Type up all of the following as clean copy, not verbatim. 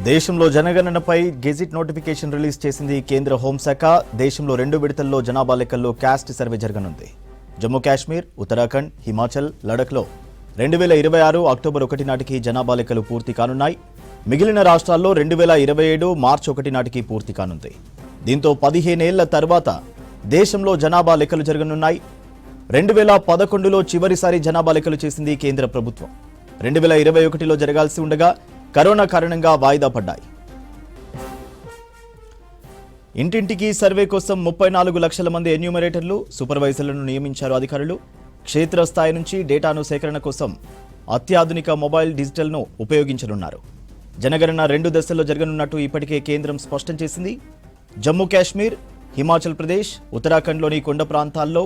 దేశంలో జనగణనపై gazette notification release చేసింది కేంద్ర హోంశాఖ. దేశంలో 2 విడతల్లో జనాభా లెక్కల్లో క్యాస్ట్ సర్వే జరగనుంది. జమ్మూ కాశ్మీర్, ఉత్తరాఖండ్, హిమాచల్, లడఖ్లో 2026 అక్టోబర్ 1 నాటికి జనాభా లెక్కలు పూర్తి కానున్నాయి. మిగిలిన రాష్ట్రాల్లో 2027 మార్చి 1 నాటికి పూర్తి కానుంది. దీంతో 15 ఏళ్ల తర్వాత దేశంలో జనాభా లెక్కలు జరగనున్నాయి. 2011లో చివరిసారి జనాభా లెక్కలు చేసింది కేంద్ర ప్రభుత్వం. 2021లో జరగాల్సి ఉండగా కరోనా కారణంగా వాయిదా పడ్డాయి. ఇంటింటికి సర్వే కోసం 34 లక్షల మంది ఎన్యూమరేటర్లు, సూపర్వైజర్లను నియమించారు అధికారులు. క్షేత్రస్థాయి నుంచి డేటాను సేకరణ కోసం అత్యాధునిక మొబైల్ డిజిటల్ను ఉపయోగించనున్నారు. జనగణన 2 దశల్లో జరగనున్నట్టు ఇప్పటికే కేంద్రం స్పష్టం చేసింది. జమ్మూ కాశ్మీర్, హిమాచల్ ప్రదేశ్, ఉత్తరాఖండ్లోని కొండ ప్రాంతాల్లో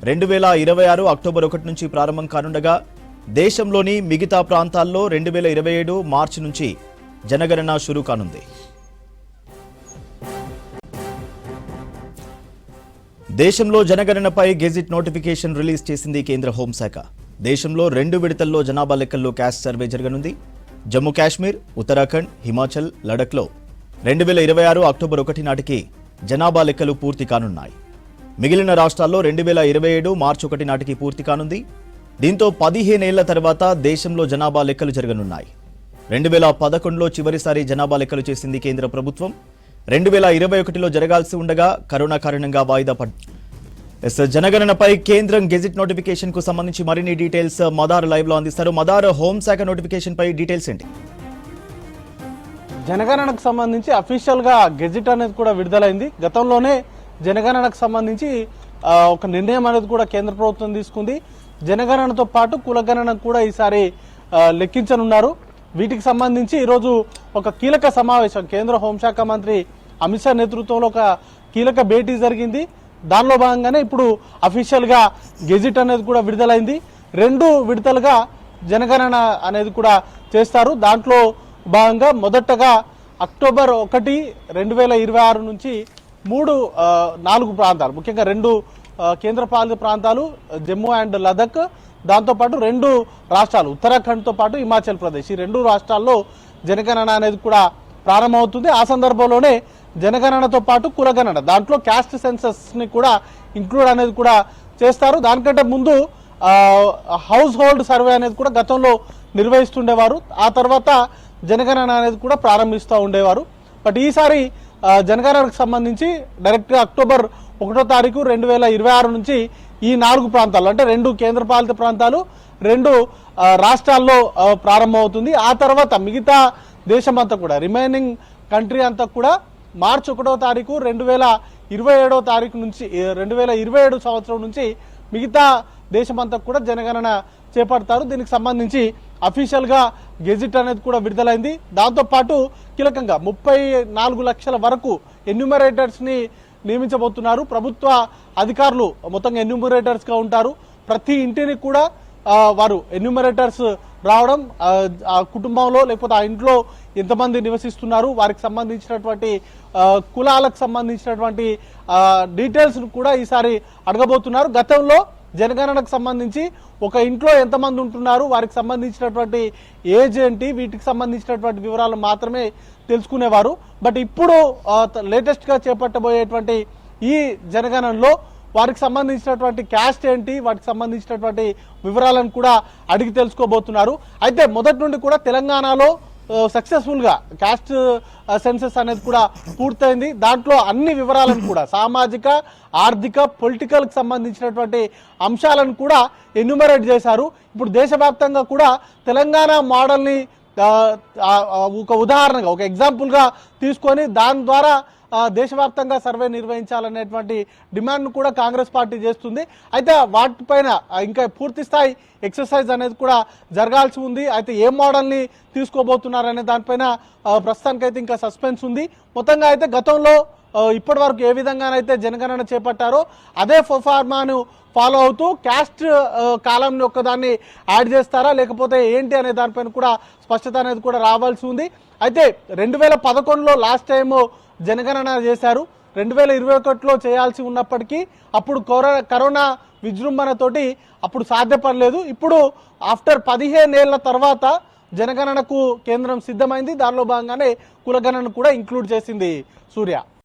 2026 అక్టోబర్ 1 నుంచి ప్రారంభం కానుండగా దేశంలోని మిగతా ప్రాంతాల్లో 2027 మార్చి నుంచి జనగణన షురూ కానుంది. దేశంలో జనగణనపై గెజిట్ నోటిఫికేషన్ రిలీజ్ చేసింది కేంద్ర హోంశాఖ. దేశంలో 2 విడతల్లో జనాభా లెక్కల్లో క్యాస్ట్ సర్వే జరగనుంది. జమ్మూ కాశ్మీర్, ఉత్తరాఖండ్, హిమాచల్, లడఖ్లో 2026 అక్టోబర్ 1 నాటికి జనాభా లెక్కలు పూర్తి కానున్నాయి. మిగిలిన రాష్ట్రాల్లో 2027 మార్చి 1 నాటికి పూర్తి కానుంది. దీంతో 15 ఏళ్ల తర్వాత దేశంలో జనాభా లెక్కలు జరగనున్నాయి. 2011లో చివరిసారి జనాభా లెక్కలు చేసింది కేంద్ర ప్రభుత్వం. 2021లో జరగాల్సి ఉండగా కరోనా కారణంగా వాయిదా పడ్డాయి. జనగణనపై కేంద్రం గెజిట్ నోటిఫికేషన్ కు సంబంధించి మరిన్ని డీటెయిల్స్ మదార్ లైవ్ లో అందిస్తారు. మదార్, హోంశాఖ నోటిఫికేషన్ పై డీటెయిల్స్ ఏంటి? జనగణనకు సంబంధించి అఫీషియల్ గా గెజిట్ అనేది కూడా విడుదలైంది. గతంలోనే జనగణనకు సంబంధించి ఒక నిర్ణయం అనేది కూడా కేంద్ర ప్రభుత్వం తీసుకుంది. జనగణనతో పాటు కులగణన కూడా ఈసారి లెక్కించనున్నారు. వీటికి సంబంధించి ఈరోజు ఒక కీలక సమావేశం కేంద్ర హోంశాఖ మంత్రి అమిత్ షా నేతృత్వంలో ఒక కీలక భేటీ జరిగింది. దానిలో భాగంగానే ఇప్పుడు అఫీషియల్ గా గెజిట్ అనేది కూడా విడుదలైంది. 2 విడతలుగా జనగణన అనేది కూడా చేస్తారు. దాంట్లో భాగంగా మొదటగా అక్టోబర్ 1, 2026 నుంచి 4 ప్రాంతాలు, ముఖ్యంగా 2 కేంద్ర పాలిత ప్రాంతాలు జమ్మూ అండ్ లదక్, దాంతోపాటు 2 రాష్ట్రాలు ఉత్తరాఖండ్తో పాటు హిమాచల్ ప్రదేశ్, ఈ 2 రాష్ట్రాల్లో జనగణన అనేది కూడా ప్రారంభమవుతుంది. ఆ సందర్భంలోనే జనగణనతో పాటు కులగణన, దాంట్లో క్యాస్ట్ సెన్సస్ ని కూడా ఇంక్లూడ్ అనేది కూడా చేస్తారు. దానికంటే ముందు హౌస్ హోల్డ్ సర్వే అనేది కూడా గతంలో నిర్వహిస్తుండేవారు. ఆ తర్వాత జనగణన అనేది కూడా ప్రారంభిస్తూ ఉండేవారు. బట్ ఈసారి జనగణనకు సంబంధించి డైరెక్ట్గా అక్టోబర్ 1వ తారీఖు 2026 నుంచి ఈ 4 ప్రాంతాలు, అంటే 2 కేంద్ర పాలిత ప్రాంతాలు, 2 రాష్ట్రాల్లో ప్రారంభమవుతుంది. ఆ తర్వాత మిగతా దేశమంతా కూడా, రిమైనింగ్ కంట్రీ అంతా కూడా మార్చి 1వ తారీఖు 2027 తారీఖు నుంచి 2027 సంవత్సరం నుంచి మిగతా దేశమంతా కూడా జనగణన చేపడతారు. దీనికి సంబంధించి అఫీషియల్ గా గెజిట్ అనేది కూడా విడుదలైంది. దాంతోపాటు కీలకంగా 34 లక్షల వరకు ఎన్యూమరేటర్స్ ని నియమించబోతున్నారు. ప్రభుత్వ అధికారులు మొత్తంగా ఎన్యూమరేటర్స్ గా ఉంటారు. ప్రతి ఇంటిని కూడా వారు ఎన్యూమరేటర్స్ రావడం, ఆ కుటుంబంలో లేకపోతే ఆ ఇంట్లో ఎంతమంది నివసిస్తున్నారు, వారికి సంబంధించినటువంటి కులాలకు సంబంధించినటువంటి డీటెయిల్స్ కూడా ఈసారి అడగబోతున్నారు. గతంలో జనగణనకు సంబంధించి ఒక ఇంట్లో ఎంతమంది ఉంటున్నారు, వారికి సంబంధించినటువంటి ఏజ్ ఏంటి, వీటికి సంబంధించినటువంటి వివరాలు మాత్రమే తెలుసుకునేవారు. బట్ ఇప్పుడు లేటెస్ట్ గా చేపట్టబోయేటువంటి ఈ జనగణనలో వారికి సంబంధించినటువంటి క్యాస్ట్ ఏంటి, వాటికి సంబంధించినటువంటి వివరాలను కూడా అడిగి తెలుసుకోబోతున్నారు. అయితే మొదటి నుండి కూడా తెలంగాణలో సక్సెస్ఫుల్ గా క్యాస్ట్ సెన్సస్ అనేది కూడా పూర్తయింది. దాంట్లో అన్ని వివరాలను కూడా సామాజిక, ఆర్థిక, పొలిటికల్ కి సంబంధించినటువంటి అంశాలను కూడా ఎన్యూమరేట్ చేశారు. ఇప్పుడు దేశవ్యాప్తంగా కూడా తెలంగాణ మోడల్ ని ఒక ఉదాహరణగా, ఒక ఎగ్జాంపుల్ గా తీసుకొని దాని ద్వారా దేశవ్యాప్తంగా సర్వే నిర్వహించాలనేటువంటి డిమాండ్ కూడా కాంగ్రెస్ పార్టీ చేస్తుంది. అయితే వాటిపైన ఇంకా పూర్తి స్థాయి ఎక్సర్సైజ్ అనేది కూడా జరగాల్సి ఉంది. అయితే ఏ మోడల్ని తీసుకోబోతున్నారనే దానిపైన ప్రస్తుతానికైతే ఇంకా సస్పెన్స్ ఉంది. మొత్తంగా అయితే గతంలో ఇప్పటి వరకు ఏ విధంగానైతే జనగణన చేపట్టారో అదే ఫార్మాను ఫాలో అవుతూ క్యాస్ట్ కాలంని ఒక్కదాన్ని యాడ్ చేస్తారా లేకపోతే ఏంటి అనే దానిపైన కూడా స్పష్టత అనేది కూడా రావాల్సి ఉంది. అయితే 2011లో లాస్ట్ టైం జనగణన చేశారు. 2021లో చేయాల్సి ఉన్నప్పటికీ అప్పుడు కరోనా విజృంభణతోటి అప్పుడు సాధ్యపడలేదు. ఇప్పుడు ఆఫ్టర్ 15 ఏళ్ల తర్వాత జనగణనకు కేంద్రం సిద్ధమైంది. దానిలో భాగంగానే కులగణన కూడా ఇంక్లూడ్ చేసింది సూర్య.